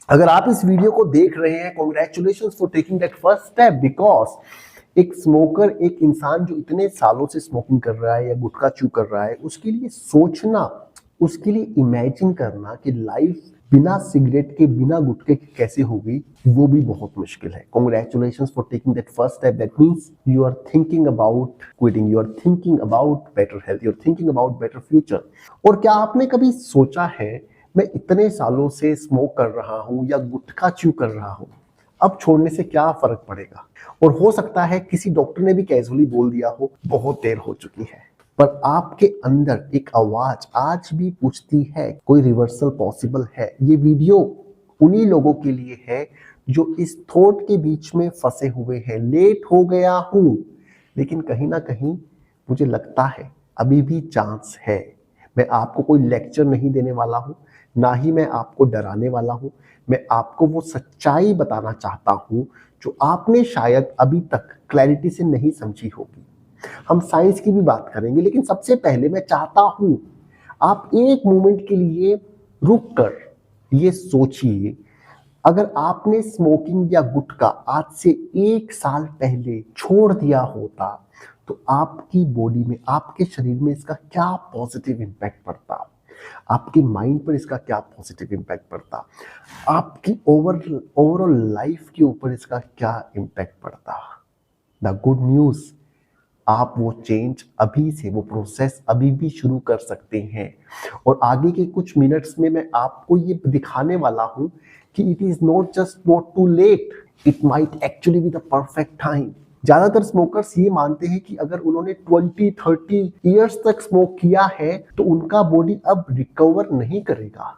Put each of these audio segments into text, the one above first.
अगर आप इस वीडियो को देख रहे हैं, congratulation for taking that first step, because एक स्मोकर, एक इंसान जो इतने सालों से स्मोकिंग कर रहा है या गुटखा चू कर रहा है, उसके लिए सोचना, उसके लिए इमेजिन करना कि लाइफ बिना सिगरेट के, बिना गुटखे के कैसे होगी, वो भी बहुत मुश्किल है। Congratulations for taking that first step. That means you are thinking about quitting, you are thinking about better health, you are thinking about better future. और क्या आपने कभी सोचा है, मैं इतने सालों से स्मोक कर रहा हूं या गुटखा च्यू कर रहा हूं, अब छोड़ने से क्या फर्क पड़ेगा? और हो सकता है किसी डॉक्टर ने भी कैजुअली बोल दिया हो, बहुत देर हो चुकी है, पर आपके अंदर एक आवाज आज भी पूछती है, कोई रिवर्सल पॉसिबल है? ये वीडियो उन्हीं लोगों के लिए है जो इस थॉट के बीच में फंसे हुए हैं। लेट हो गया हूं, लेकिन कहीं ना कहीं मुझे लगता है अभी भी चांस है। मैं आपको कोई लेक्चर नहीं देने वाला हूं, ना ही मैं आपको डराने वाला हूं। मैं आपको वो सच्चाई बताना चाहता हूं जो आपने शायद अभी तक क्लैरिटी से नहीं समझी होगी। हम साइंस की भी बात करेंगे, लेकिन सबसे पहले मैं चाहता हूं आप एक मोमेंट के लिए रुक कर ये सोचिए, अगर आपने स्मोकिंग या गुटखा आज से 1 साल पहले छोड़ दिया होता तो आपकी बॉडी में, आपके शरीर में इसका क्या पॉजिटिव इंपैक्ट पड़ता, आपके माइंड पर इसका क्या पॉजिटिव इंपैक्ट पड़ता, आपकी ओवरऑल लाइफ के ऊपर इसका क्या इम्पैक्ट पड़ता। द गुड न्यूज, आप वो चेंज अभी से, वो प्रोसेस अभी भी शुरू कर सकते हैं। और आगे के कुछ मिनट्स में मैं आपको ये दिखाने वाला हूं कि it is not just not too late, it might actually be the perfect time. ज्यादातर स्मोकर्स ये मानते हैं कि अगर उन्होंने 20-30 ईयर्स तक स्मोक किया है तो उनका बॉडी अब रिकवर नहीं करेगा,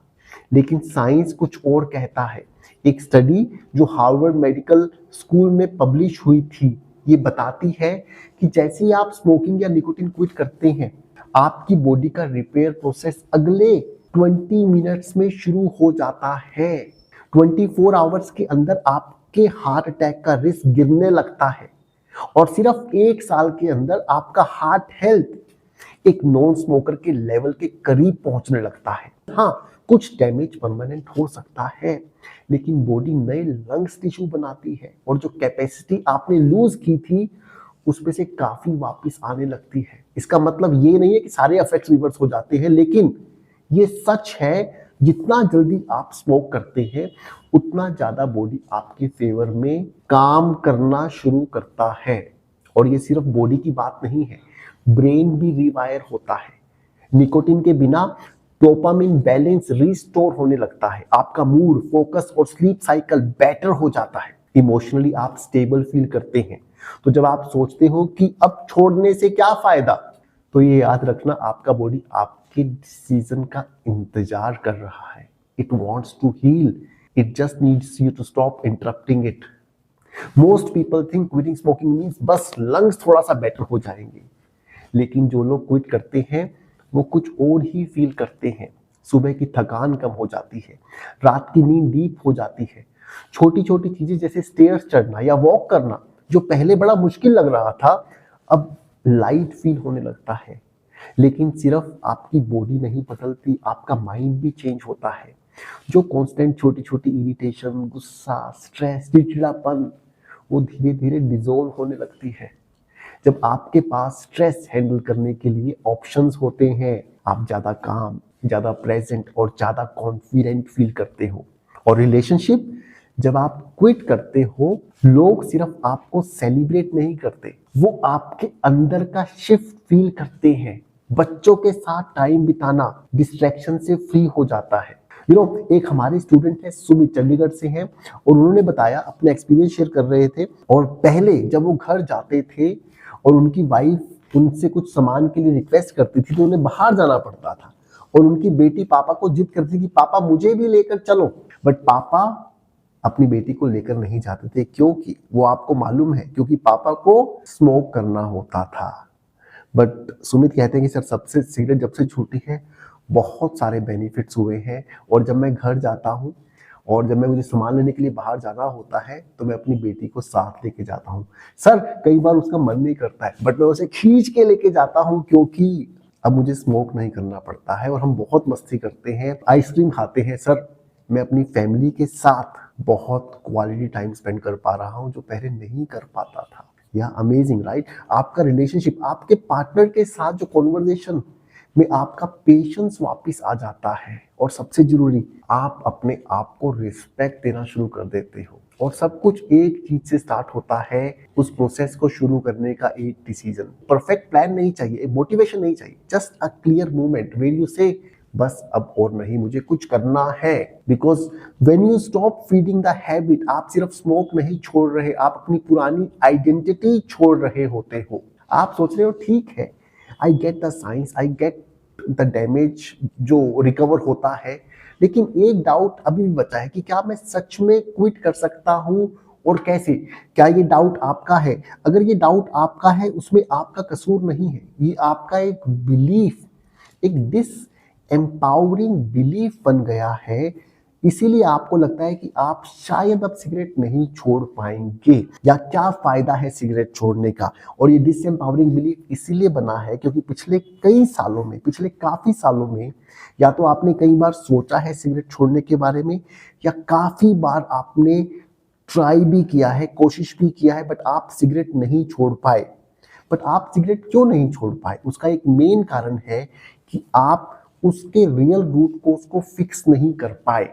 लेकिन साइंस कुछ और कहता है। एक स्टडी जो हार्वर्ड मेडिकल स्कूल में पब्लिश हुई थी, ये बताती है कि जैसे ही आप स्मोकिंग या निकोटिन क्विट करते हैं, आपकी बॉडी का रिपेयर प्रोसेस अगले 20 मिनट्स में शुरू हो जाता है। 24 आवर्स के अंदर आपके हार्ट अटैक का रिस्क गिरने लगता है, और सिर्फ 1 साल के अंदर आपका हार्ट हेल्थ एक नॉन स्मोकर के लेवल के करीब पहुंचने लगता है। हाँ, कुछ डैमेज परमानेंट हो सकता है, लेकिन बॉडी नए लंग्स टिश्यू बनाती है, और जो कैपेसिटी आपने लूज की थी उसमें से काफी वापस आने लगती है। इसका मतलब ये नहीं है कि सारे इफेक्ट्स रिवर्स हो जाते हैं, लेकिन ये सच है, जितना जल्दी आप स्मोक करते हैं उतना ज्यादा बॉडी आपके फेवर में काम करना शुरू करता है। और ये सिर्फ बॉडी की बात नहीं है, ब्रेन भी रिवायर होता है। निकोटिन के बिना डोपामिन बैलेंस रिस्टोर होने लगता है, आपका मूड, फोकस और स्लीप साइकिल बेटर हो जाता है, इमोशनली आप स्टेबल फील करते हैं। तो जब आप सोचते हो कि अब छोड़ने से क्या फायदा, तो ये याद रखना, आपका बॉडी आपके डिसीजन का इंतजार कर रहा है। It wants to heal, it just needs you to stop interrupting it. Most people think quitting smoking means बस लंग्स थोड़ा सा बेटर हो जाएंगे, लेकिन जो लोग क्विट करते हैं वो कुछ और ही फील करते हैं। सुबह की थकान कम हो जाती है, रात की नींद डीप हो जाती है, छोटी छोटी चीजें जैसे स्टेयर्स चढ़ना या वॉक करना जो पहले बड़ा मुश्किल लग रहा था, अब लाइट फील होने लगता है। लेकिन सिर्फ आपकी बॉडी नहीं बदलती, आपका माइंड भी चेंज होता है। जो कांस्टेंट छोटी छोटी इरिटेशन, गुस्सा, स्ट्रेस, चिड़चिड़ापन, वो धीरे धीरे डिसॉल्व होने लगती है। जब आपके पास स्ट्रेस हैंडल करने के लिए ऑप्शंस होते हैं, आप ज्यादा काम, ज्यादा प्रेजेंट और ज्यादा कॉन्फिडेंट फील करते हो। और रिलेशनशिप, जब आप क्विट करते हो, लोग सिर्फ आपको सेलिब्रेट नहीं करते, वो आपके अंदर का शिफ्ट फील करते हैं। बच्चों के साथ टाइम बिताना डिस्ट्रैक्शन से फ्री हो जाता है। एक हमारे स्टूडेंट है, सुमित, चंडीगढ़ से हैं, और उन्होंने बताया, अपना एक्सपीरियंस शेयर कर रहे थे। और पहले जब वो घर जाते थे और उनकी वाइफ उनसे कुछ सामान के लिए रिक्वेस्ट करती थी तो उन्हें बाहर जाना पड़ता था, और उनकी बेटी पापा को जिद करती थी कि पापा मुझे भी लेकर चलो, बट पापा अपनी बेटी को लेकर नहीं जाते थे। क्योंकि वो आपको मालूम है, क्योंकि पापा को स्मोक करना होता था। बट सुमित कहते हैं कि सर, सबसे सिगरेट जब से छूटी है बहुत सारे बेनिफिट्स हुए हैं, और जब मैं घर जाता हूँ और जब मैं मुझे सामान लेने के लिए बाहर जाना होता है तो मैं अपनी बेटी को साथ लेके जाता हूँ। सर, कई बार उसका मन नहीं करता है, बट मैं उसे खींच के लेके जाता हूँ, क्योंकि अब मुझे स्मोक नहीं करना पड़ता है। और हम बहुत मस्ती करते हैं, आइसक्रीम खाते हैं। सर, मैं अपनी फैमिली के साथ बहुत क्वालिटी टाइम स्पेंड कर पा रहा हूँ जो पहले नहीं कर पाता था। या अमेजिंग राइट। आपका रिलेशनशिप, आपके पार्टनर के साथ जो कॉन्वर्जेशन में आपका पेशेंस वापस आ जाता है, और सबसे जरूरी आप अपने आप को रिस्पेक्ट देना शुरू कर देते हो। और सब कुछ एक चीज से स्टार्ट होता है, उस प्रोसेस को शुरू करने का एक डिसीजन। परफेक्ट प्लान नहीं चाहिए, मोटिवेशन नहीं चाहिए, just a clear movement where you say बस अब और नहीं, मुझे कुछ करना है। Because when you stop feeding the habit, आप सिर्फ स्मोक नहीं छोड़ रहे, आप अपनी पुरानी आइडेंटिटी छोड़ रहे होते हो। आप सोच रहे हो ठीक है, I get the science, I get the damage जो रिकवर होता है, लेकिन एक डाउट अभी भी बचा है कि क्या मैं सच में क्विट कर सकता हूं और कैसे? क्या ये डाउट आपका है? अगर ये डाउट आपका है, उसमें आपका कसूर नहीं है, ये आपका एक बिलीफ, एक डिस एम्पावरिंग बिलीफ बन गया है। इसीलिए आपको लगता है कि आप शायद अब सिगरेट नहीं छोड़ पाएंगे, या क्या फायदा है सिगरेट छोड़ने का। और ये डिसएम्पावरिंग बिलीफ इसीलिए बना है क्योंकि पिछले कई सालों में, पिछले काफी सालों में, या तो आपने कई बार सोचा है सिगरेट छोड़ने के बारे में, या काफी बार आपने ट्राई भी किया है, कोशिश भी किया है, बट आप सिगरेट नहीं छोड़ पाए। बट आप सिगरेट क्यों नहीं छोड़ पाए? उसका एक मेन कारण है कि आप उसके रियल रूट को, उसको फिक्स नहीं कर पाए।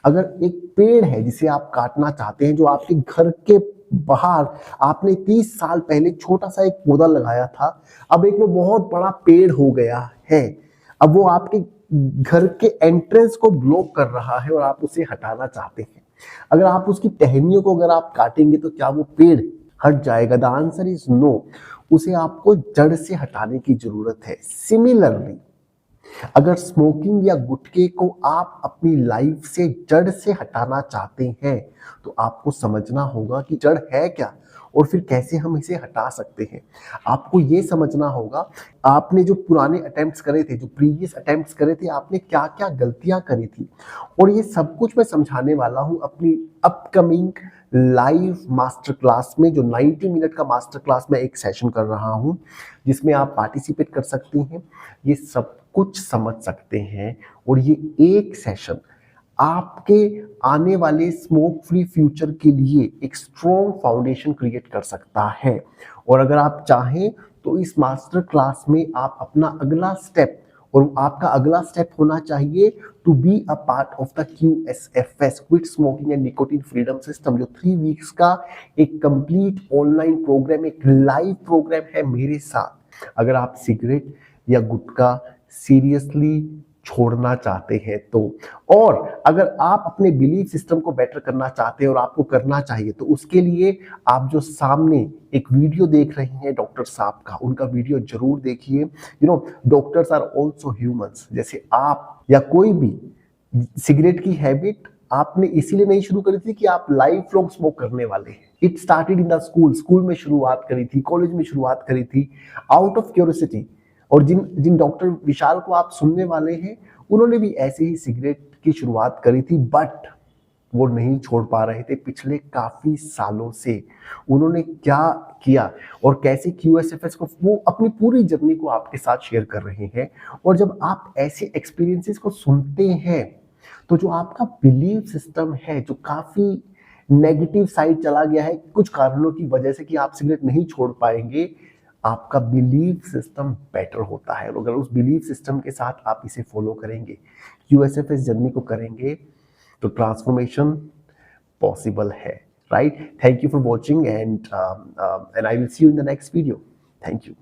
अगर एक पेड़ है जिसे आप काटना चाहते हैं, जो आपके घर के बाहर आपने 30 साल पहले छोटा सा एक पौधा लगाया था, अब एक वो बहुत बड़ा पेड़ हो गया है, अब वो आपके घर के एंट्रेंस को ब्लॉक कर रहा है और आप उसे हटाना चाहते हैं। अगर आप उसकी टहनियों को अगर आप काटेंगे तो क्या वो पेड़ हट जाएगा? The answer is no. उसे आपको जड़ से हटाने की जरूरत है। सिमिलरली, अगर स्मोकिंग या गुटखे को आप अपनी लाइफ से जड़ से हटाना चाहते हैं, तो आपको समझना होगा कि जड़ है क्या और फिर कैसे हम इसे हटा सकते हैं। आपको ये समझना होगा, आपने जो पुराने अटेम्प्ट्स करे थे, जो प्रीवियस अटेम्प्ट्स करे थे, आपने क्या क्या गलतियां करी थी। और ये सब कुछ मैं समझाने वाला हूं अपनी अपकमिंग लाइव मास्टर क्लास में, जो 90 मिनट का मास्टर क्लास में एक सेशन कर रहा हूं, जिसमें आप पार्टिसिपेट कर सकते हैं, ये सब कुछ समझ सकते हैं। और ये एक सेशन आपके आने वाले स्मोक फ्री फ्यूचर के लिए एक स्ट्रॉन्ग फाउंडेशन क्रिएट कर सकता है। और अगर आप चाहें तो इस मास्टर क्लास में आप अपना अगला स्टेप, और आपका अगला स्टेप होना चाहिए to be a part of the QSFS, quit smoking and nicotine freedom system, जो 3 वीक्स का एक कंप्लीट ऑनलाइन प्रोग्राम, एक लाइव प्रोग्राम है मेरे साथ। अगर आप सिगरेट या गुटखा सीरियसली छोड़ना चाहते हैं तो, और अगर आप अपने बिलीफ सिस्टम को बेटर करना चाहते हैं और आपको करना चाहिए, तो उसके लिए आप जो सामने एक वीडियो देख रहे हैं डॉक्टर साहब का, उनका वीडियो जरूर देखिए। डॉक्टर्स आर ऑल्सो ह्यूमंस, जैसे आप या कोई भी। सिगरेट की हैबिट आपने इसीलिए नहीं शुरू करी थी कि आप लाइफ लॉन्ग स्मोक करने वाले हैं। It started in the school में शुरुआत करी थी, कॉलेज में शुरुआत करी थी, आउट ऑफ क्यूरियोसिटी। और जिन डॉक्टर विशाल को आप सुनने वाले हैं, उन्होंने भी ऐसे ही सिगरेट की शुरुआत करी थी, बट वो नहीं छोड़ पा रहे थे पिछले काफी सालों से। उन्होंने क्या किया और कैसे QSFS को, वो अपनी पूरी जर्नी को आपके साथ शेयर कर रहे हैं। और जब आप ऐसे एक्सपीरियंसेस को सुनते हैं, तो जो आपका बिलीफ सिस्टम है, जो काफी नेगेटिव साइड चला गया है कुछ कारणों की वजह से कि आप सिगरेट नहीं छोड़ पाएंगे, आपका बिलीफ सिस्टम बेटर होता है। और अगर उस बिलीफ सिस्टम के साथ आप इसे फॉलो करेंगे, QSFS जर्नी को करेंगे, तो ट्रांसफॉर्मेशन पॉसिबल है, right? Thank you for watching and I will see you in the next video. Thank you.